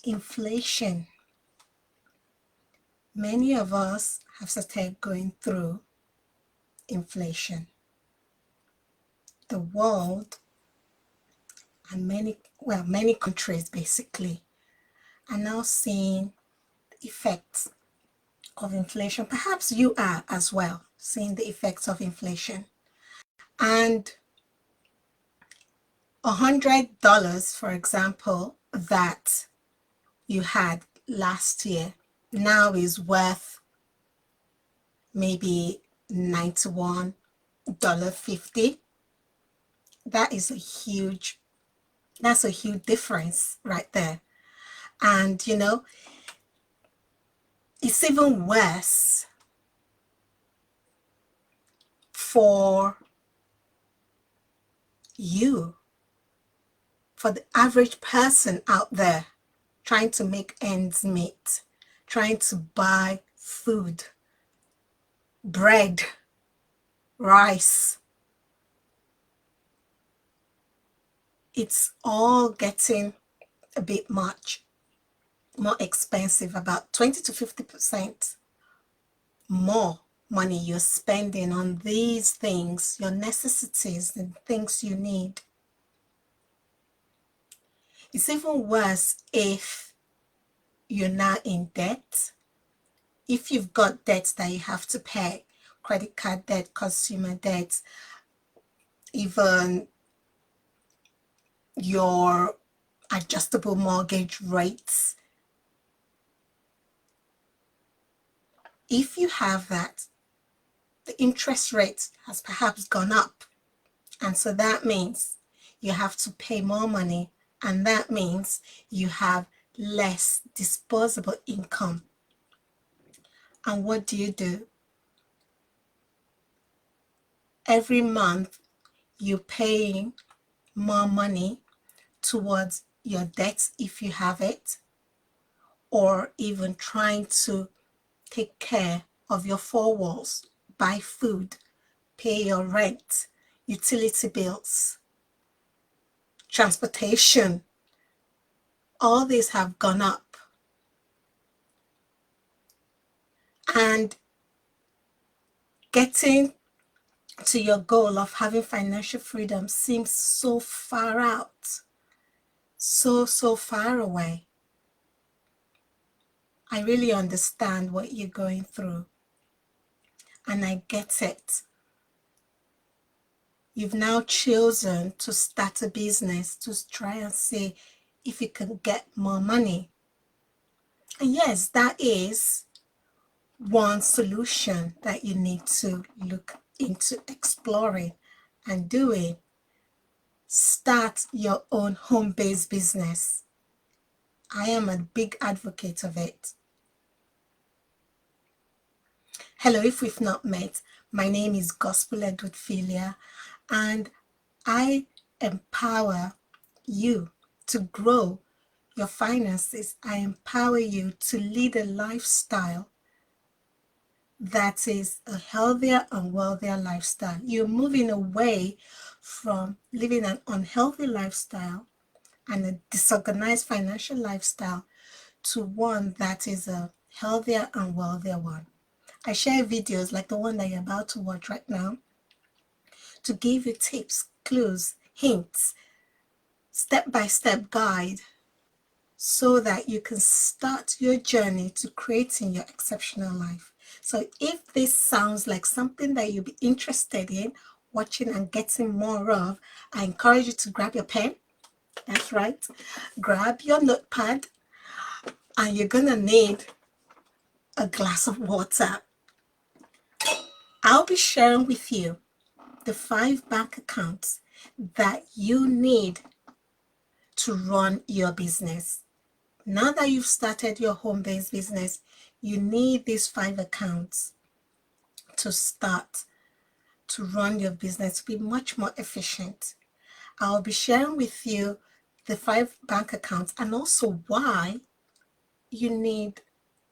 inflation. Many of us have started going through inflation. The world and many countries basically are now seeing the effects of inflation. Perhaps you are as well seeing the effects of inflation. And $100, for example, that you had last year now is worth maybe $91.50. That's a huge difference right there. And it's even worse for you, for the average person out there trying to make ends meet, trying to buy food, bread, rice. It's all getting a bit much more expensive, about 20 to 50% more money you're spending on these things, your necessities and things you need. It's even worse if you're now in debt. If you've got debts that you have to pay, credit card debt, consumer debt, even your adjustable mortgage rates. If you have that, the interest rate has perhaps gone up. And so that means you have to pay more money. And that means you have less disposable income. And what do? Every month you're paying more money towards your debts if you have it, or even trying to take care of your four walls, buy food, pay your rent, utility bills, transportation. All these have gone up. And getting to your goal of having financial freedom seems so far out, so far away. I really understand what you're going through, and I get it. You've now chosen to start a business to try and see if you can get more money. And yes, that is one solution that you need to look into exploring and doing. Start your own home-based business. I am a big advocate of it. Hello, if we've not met, my name is Gospel Edward Filia, and I empower you to grow your finances. I empower you to lead a lifestyle that is a healthier and wealthier lifestyle. You're moving away from living an unhealthy lifestyle and a disorganized financial lifestyle to one that is a healthier and wealthier one. I share videos like the one that you're about to watch right now to give you tips, clues, hints, step-by-step guide so that you can start your journey to creating your exceptional life. So if this sounds like something that you'll be interested in watching and getting more of, I encourage you to grab your pen. That's right. Grab your notepad, and you're going to need a glass of water. I'll be sharing with you the 5 bank accounts that you need to run your business. Now that you've started your home-based business, you need these 5 accounts to start to run your business to be much more efficient. I'll be sharing with you the 5 bank accounts and also why you need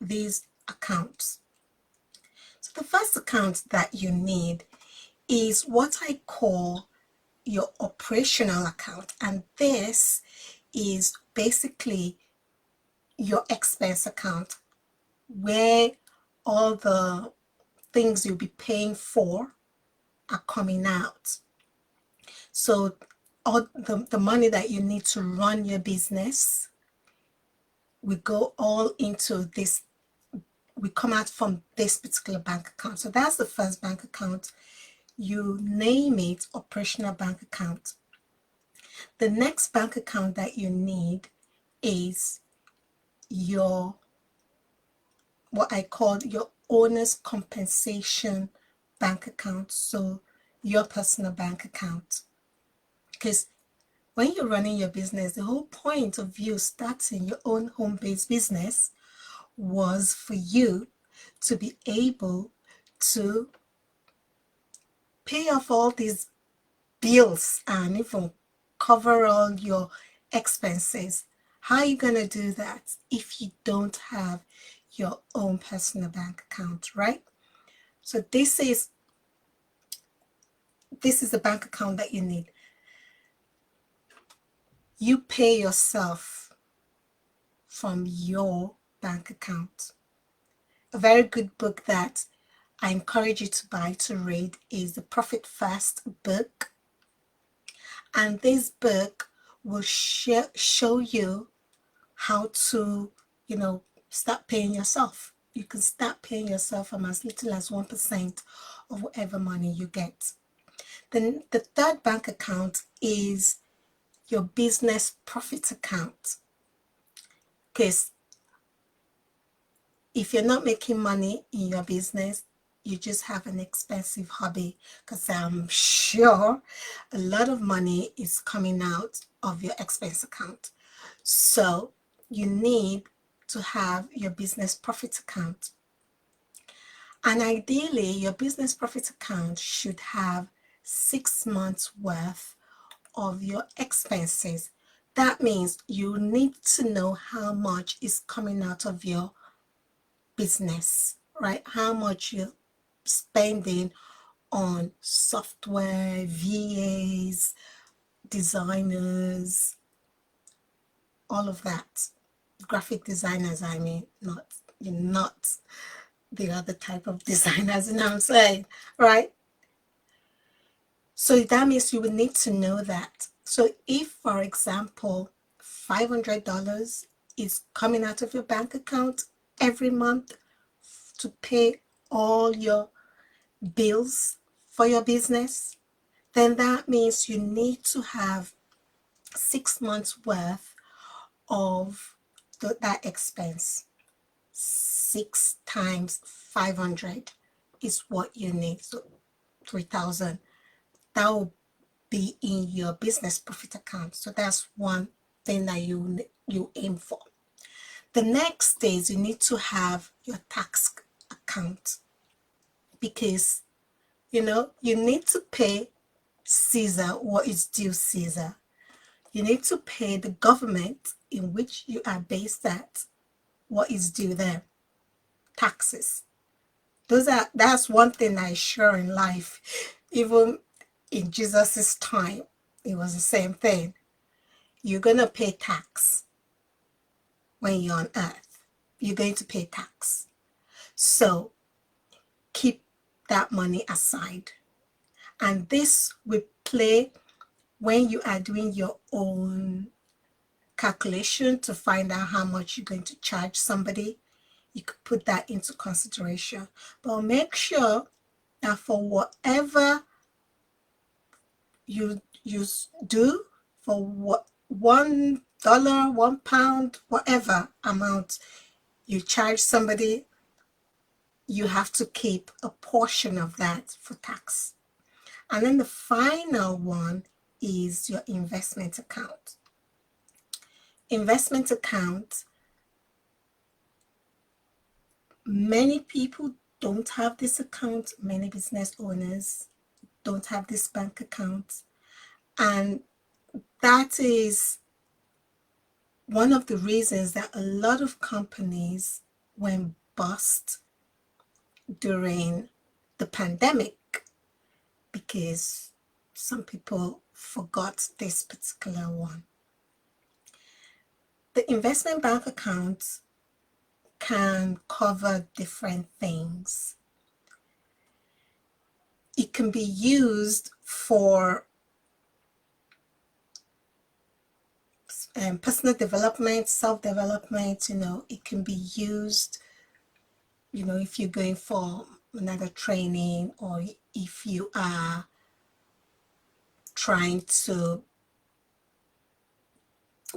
these accounts. So the first account that you need is what I call your operational account, and this is basically your expense account, where all the things you'll be paying for are coming out. So all the money that you need to run your business, we go all into this, we come out from this particular bank account. So that's the first bank account. You name it operational bank account. The next bank account that you need is your, what I call your owner's compensation bank account. So your personal bank account. Because when you're running your business, the whole point of you starting your own home-based business was for you to be able to pay off all these bills and even cover all your expenses. How are you going to do that if you don't have your own personal bank account, right? So this is the bank account that you need. You pay yourself from your bank account. A very good book that I encourage you to buy to read is the Profit First book. And this book will show you how to, start paying yourself. You can start paying yourself from as little as 1% of whatever money you get. Then the third bank account is your business profit account. Because if you're not making money in your business, you just have an expensive hobby, because I'm sure a lot of money is coming out of your expense account. So you need to have your business profit account. And ideally, your business profit account should have 6 months worth of your expenses. That means you need to know how much is coming out of your business, right? How much you're spending on software, VAs, designers, all of that. Graphic designers, I mean, not the other type of designers, you know what I'm saying, right? So that means you will need to know that. So if, for example, $500 is coming out of your bank account every month to pay all your bills for your business, then that means you need to have 6 months worth of that expense. 6 times 500 is what you need. So 3,000. That will be in your business profit account. So that's one thing that you aim for. The next is you need to have your tax account, because you need to pay Caesar what is due Caesar. You need to pay the government in which you are based at what is due them. Taxes. That's one thing I sure in life. Even in Jesus's time, it was the same thing. You're gonna pay tax when you're on earth. You're going to pay tax. So keep that money aside. And this will play when you are doing your own calculation to find out how much you're going to charge somebody. You could put that into consideration. But make sure that for whatever you do, for what $1, £1, whatever amount you charge somebody, you have to keep a portion of that for tax. And then the final one is your investment account. Investment account, many people don't have this account. Many business owners don't have this bank account. And that is one of the reasons that a lot of companies went bust during the pandemic, because some people forgot this particular one. The investment bank account can cover different things. It can be used for personal development, self-development. It can be used, if you're going for another training, or if you are trying to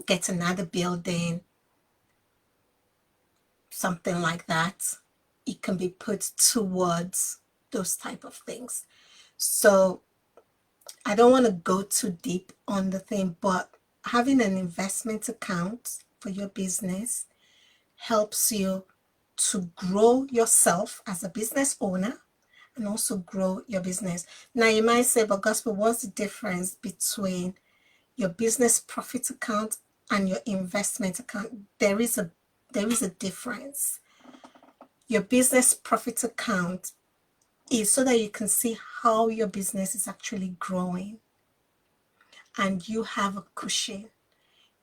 get another building, something like that. It can be put towards those type of things. So I don't want to go too deep on the thing, but having an investment account for your business helps you to grow yourself as a business owner and also grow your business. Now you might say, but Gospel, what's the difference between your business profit account and your investment account? There is a difference. Your business profit account is so that you can see how your business is actually growing, and you have a cushion,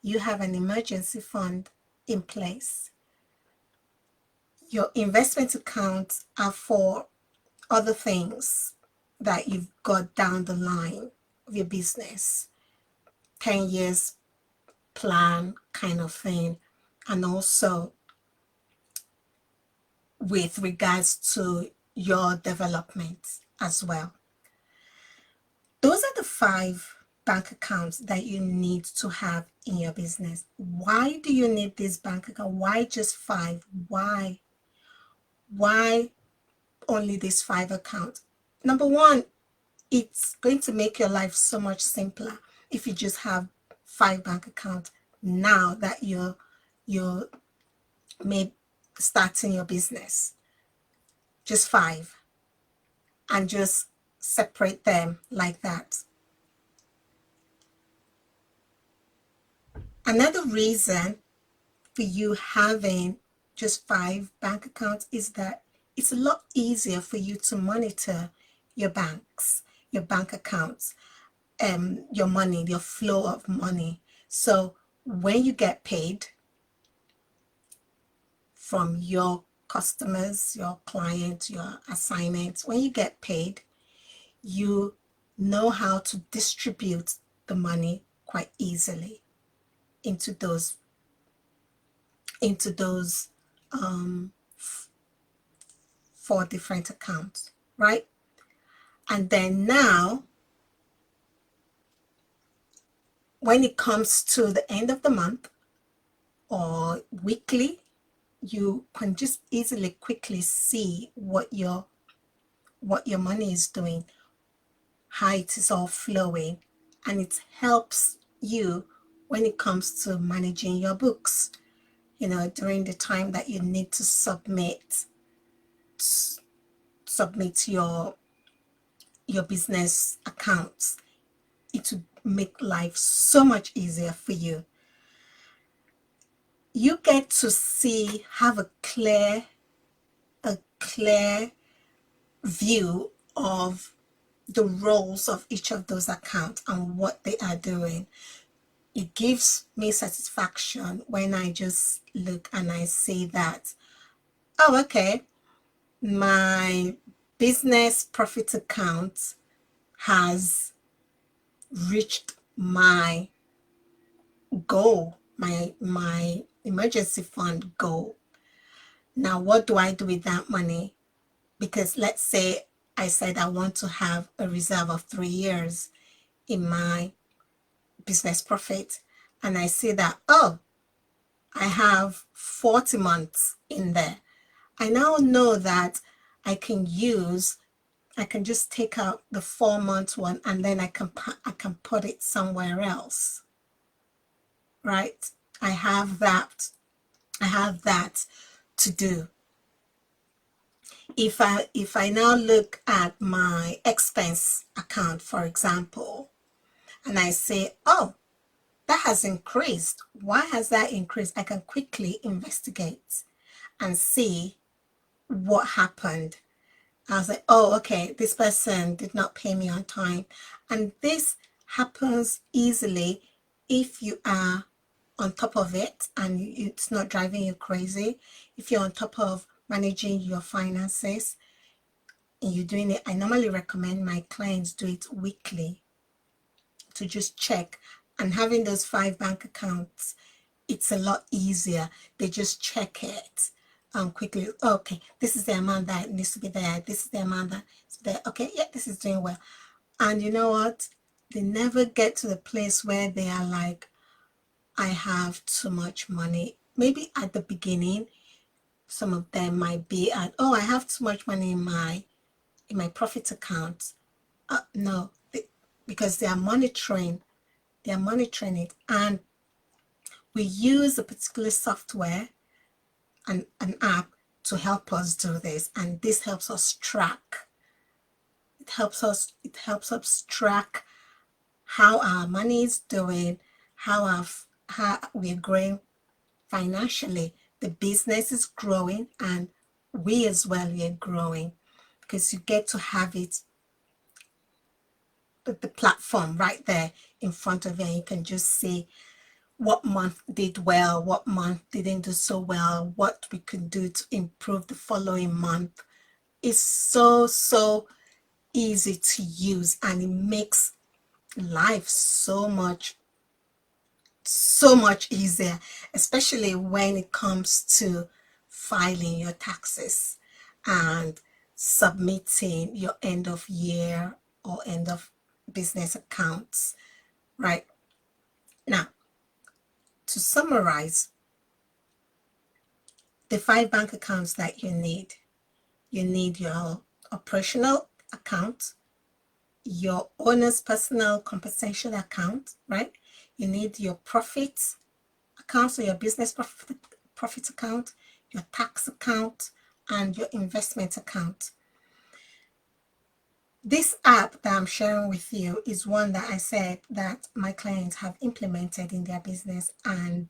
you have an emergency fund in place. Your investment accounts are for other things that you've got down the line of your business, 10 years plan kind of thing, and also with regards to your development as well. Those are the 5 bank accounts that you need to have in your business. Why do you need this bank account? Why just 5? Why only these 5 accounts? Number one, it's going to make your life so much simpler if you just have 5 bank accounts now that you're maybe starting your business. Just 5, and just separate them like that. Another reason for you having just 5 bank accounts is that it's a lot easier for you to monitor your bank accounts, your money, your flow of money. So when you get paid from your customers, your clients, your assignments, when you get paid, you know how to distribute the money quite easily into those 4 different accounts, right? And then now, when it comes to the end of the month or weekly, you can just easily quickly see what your money is doing, how it is all flowing, and it helps you when it comes to managing your books, during the time that you need to submit your business accounts. It would make life so much easier for you. You get to have a clear view of the roles of each of those accounts and what they are doing. It gives me satisfaction when I just look and I see that, oh, okay, my business profit account has reached my goal, my emergency fund goal. Now, what do I do with that money? Because let's say I said I want to have a reserve of 3 years in my business profit, and I see that, oh, I have 40 months in there. I now know that I can just take out the 4-month one, and then I can put it somewhere else, right? I have that to do. If I now look at my expense account, for example, and I say, oh, that has increased. Why has that increased? I can quickly investigate and see what happened. I was like, oh, okay, this person did not pay me on time. And this happens easily if you are on top of it and it's not driving you crazy, if you're on top of managing your finances and you're doing it, I normally recommend my clients do it weekly to just check. And having those 5 bank accounts, it's a lot easier. They just check it quickly. Okay, this is the amount that needs to be there. This is the amount that is there. Okay, yeah, this is doing well. And you know what? They never get to the place where they are like, I have too much money. Maybe at the beginning, some of them might be at, oh, I have too much money in my profit account. No, because they are monitoring it, and we use a particular software and an app to help us do this, and this helps us track. It helps us track how our money is doing, how we're growing financially. The business is growing, and we as well are growing, because you get to have it, the platform right there in front of you, and you can just see what month did well, what month didn't do so well, what we could do to improve the following month. It's so easy to use, and it makes life so much easier, especially when it comes to filing your taxes and submitting your end of year or end of business accounts. Right now, to summarize, the 5 bank accounts that you need your operational account, your owner's personal compensation account, right? You need your profit account, so your business profit account, your tax account, and your investment account. This app that I'm sharing with you is one that I said that my clients have implemented in their business, and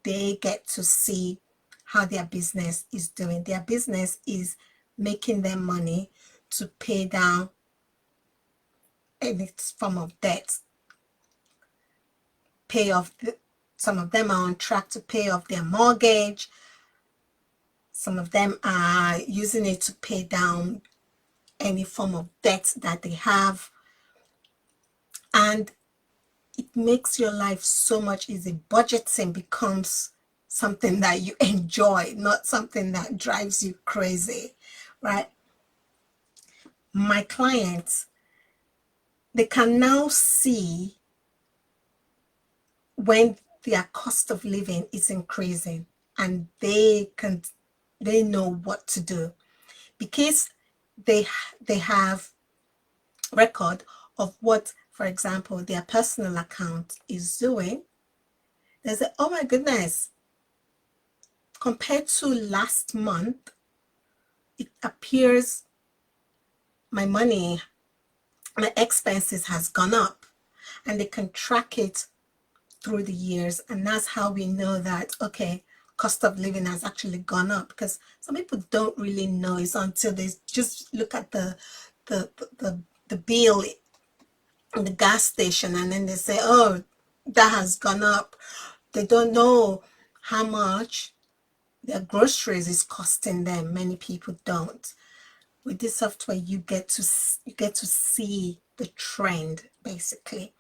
they get to see how their business is doing. Their business is making them money to pay down any form of debt, pay off some of them are on track to pay off their mortgage. Some of them are using it to pay down any form of debt that they have. And it makes your life so much easier. Budgeting becomes something that you enjoy, not something that drives you crazy, right? My clients, they can now see when their cost of living is increasing, and they know what to do, because they have record of what, for example, their personal account is doing. They say, oh my goodness, compared to last month, it appears my expenses has gone up, and they can track it through the years. And that's how we know that, okay, cost of living has actually gone up, because some people don't really know. It's until they just look at the bill in the gas station, and then they say, oh, that has gone up. They don't know how much their groceries is costing them. Many people don't. With this software, you get to see the trend, basically,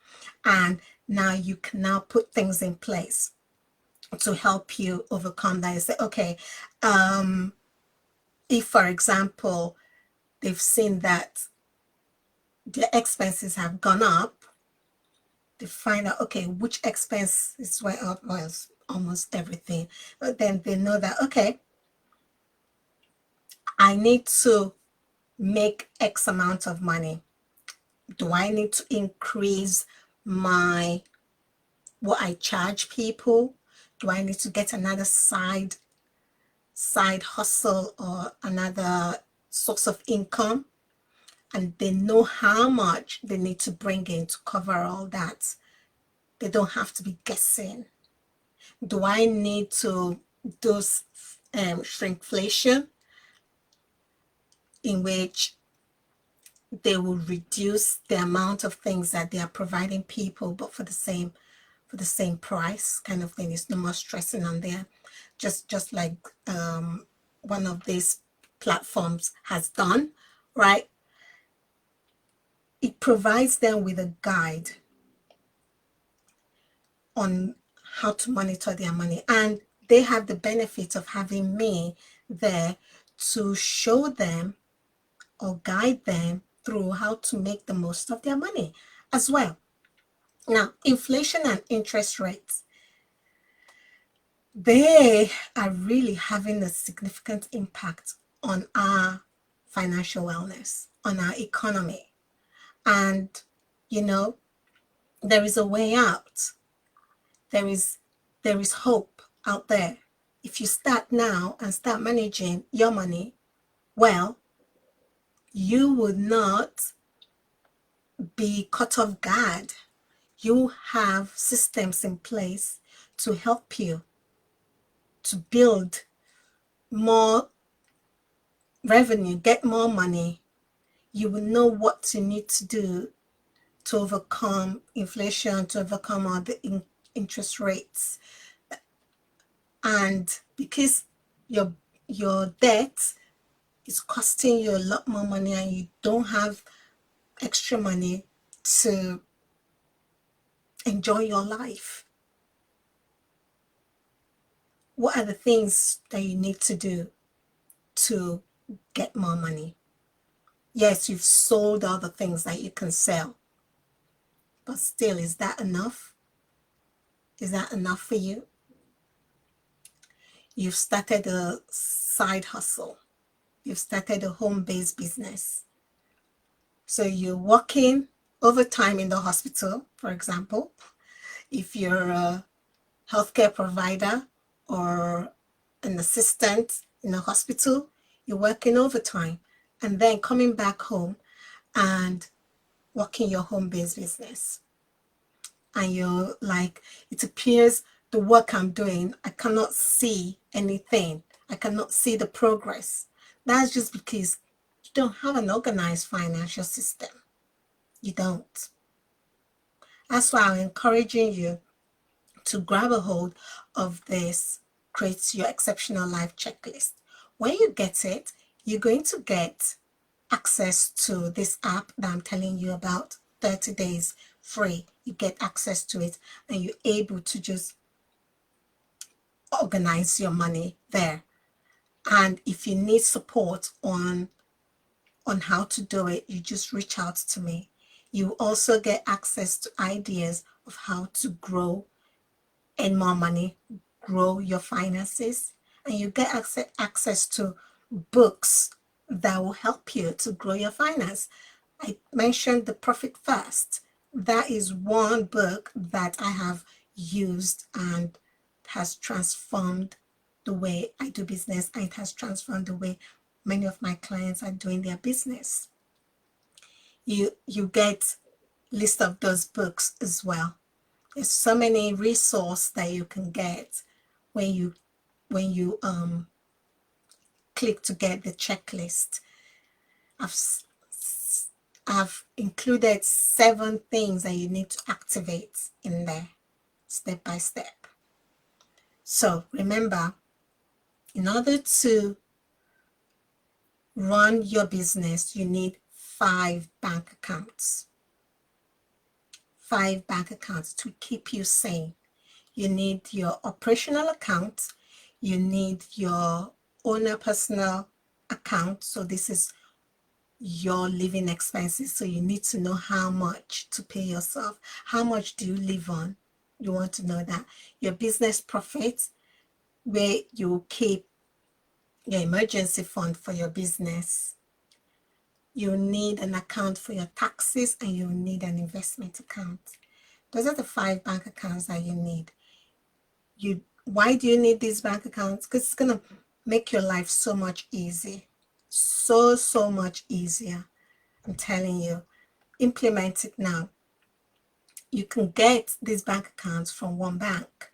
and now you can now put things in place to help you overcome that. You say, okay, if, for example, they've seen that their expenses have gone up, they find out, okay, which expenses went up. Well, almost everything. But then they know that, okay, I need to make X amount of money. Do I need to increase what I charge people? Do I need to get another side hustle or another source of income? And they know how much they need to bring in to cover all that. They don't have to be guessing. Do I need to do shrinkflation, in which they will reduce the amount of things that they are providing people, but for the for the same price kind of thing. It's no more stressing on there. Just like one of these platforms has done, right? It provides them with a guide on how to monitor their money, and they have the benefit of having me there to show them or guide them through how to make the most of their money as well. Now, inflation and interest rates, they are really having a significant impact on our financial wellness, on our economy. And, you know, there is a way out. There is hope out there. If you start now and start managing your money well, you would not be caught off guard. You have systems in place to help you to build more revenue, get more money. You will know what you need to do to overcome inflation, to overcome all the interest rates. And because your debt is costing you a lot more money and you don't have extra money to enjoy your life, what are the things that you need to do to get more money? Yes, you've sold all the things that you can sell, but still, is that enough? Is that enough for you? You've started a side hustle. You've started a home-based business. So you're working overtime in the hospital, for example. If you're a healthcare provider or an assistant in a hospital, you're working overtime and then coming back home and working your home-based business. And you're like, it appears the work I'm doing, I cannot see anything. I cannot see the progress. That's just because you don't have an organized financial system. You don't. That's why I'm encouraging you to grab a hold of this Create Your Exceptional Life checklist. When you get it, you're going to get access to this app that I'm telling you about, 30 days free. You get access to it and you're able to just organize your money there. And if you need support on how to do it, you just reach out to me. You also get access to ideas of how to grow and more money, grow your finances, and you get access to books that will help you to grow your finance. I mentioned The Profit First. That is one book that I have used and has transformed the way I do business, and it has transformed the way many of my clients are doing their business. You get list of those books as well. There's so many resources that you can get when you click to get the checklist. I've included 7 things that you need to activate in there, step by step. So remember, in order to run your business, you need 5 bank accounts. 5 bank accounts to keep you sane. You need your operational account. You need your owner personal account. So this is your living expenses. So you need to know how much to pay yourself. How much do you live on? You want to know that. Your business profits, where you keep your emergency fund for your business. You need an account for your taxes, and you need an investment account. Those are the 5 bank accounts that you need. Why do you need these bank accounts? Because it's going to make your life so much easier. So much easier. I'm telling you. Implement it now. You can get these bank accounts from one bank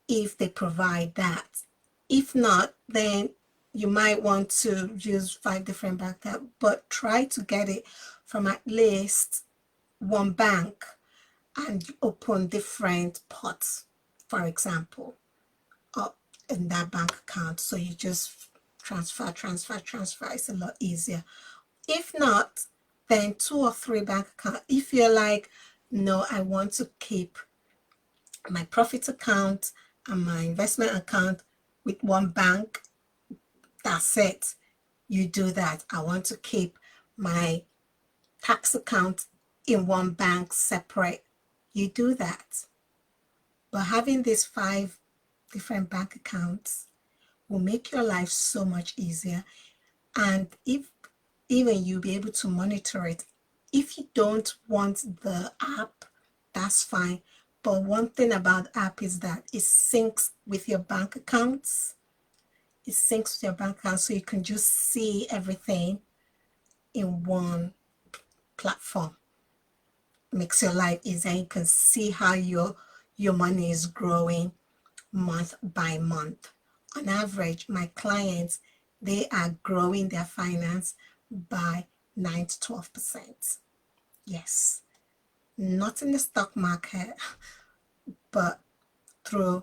if they provide that. If not, then you might want to use 5 different bank accounts, but try to get it from at least one bank. and you open different pots, for example, up in that bank account. So you just transfer. It's a lot easier. If not, then 2 or 3 bank accounts. If you're like, no, I want to keep my profit account and my investment account with one bank, that's it. You do that. I want to keep my tax account in one bank separate. You do that. But having these 5 different bank accounts will make your life so much easier. And if even you'll be able to monitor it. If you don't want the app, that's fine. But one thing about the app is that it syncs with your bank accounts. It syncs with your bank account, so you can just see everything in one platform. Makes your life easier. You can see how your money is growing month by month. On average, my clients, they are growing their finance by 9 to 12%. Yes, not in the stock market, but through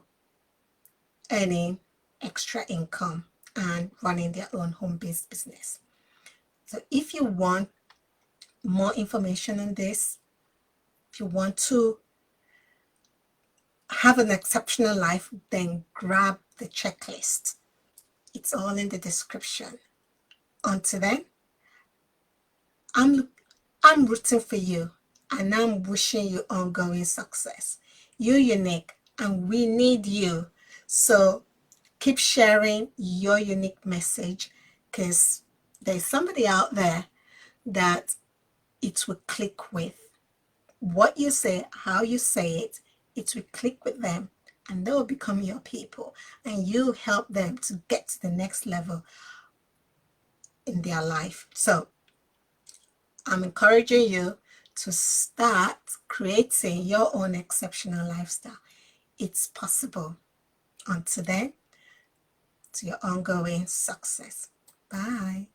earning extra income and running their own home-based business. So if you want more information on this, if you want to have an exceptional life, then grab the checklist. It's all in the description. Until then, I'm rooting for you and I'm wishing you ongoing success. You're unique and we need you. So keep sharing your unique message, because there's somebody out there that it will click with. What you say, how you say it, it will click with them and they will become your people, and you help them to get to the next level in their life. So I'm encouraging you to start creating your own exceptional lifestyle. It's possible. Until then, to your ongoing success. Bye.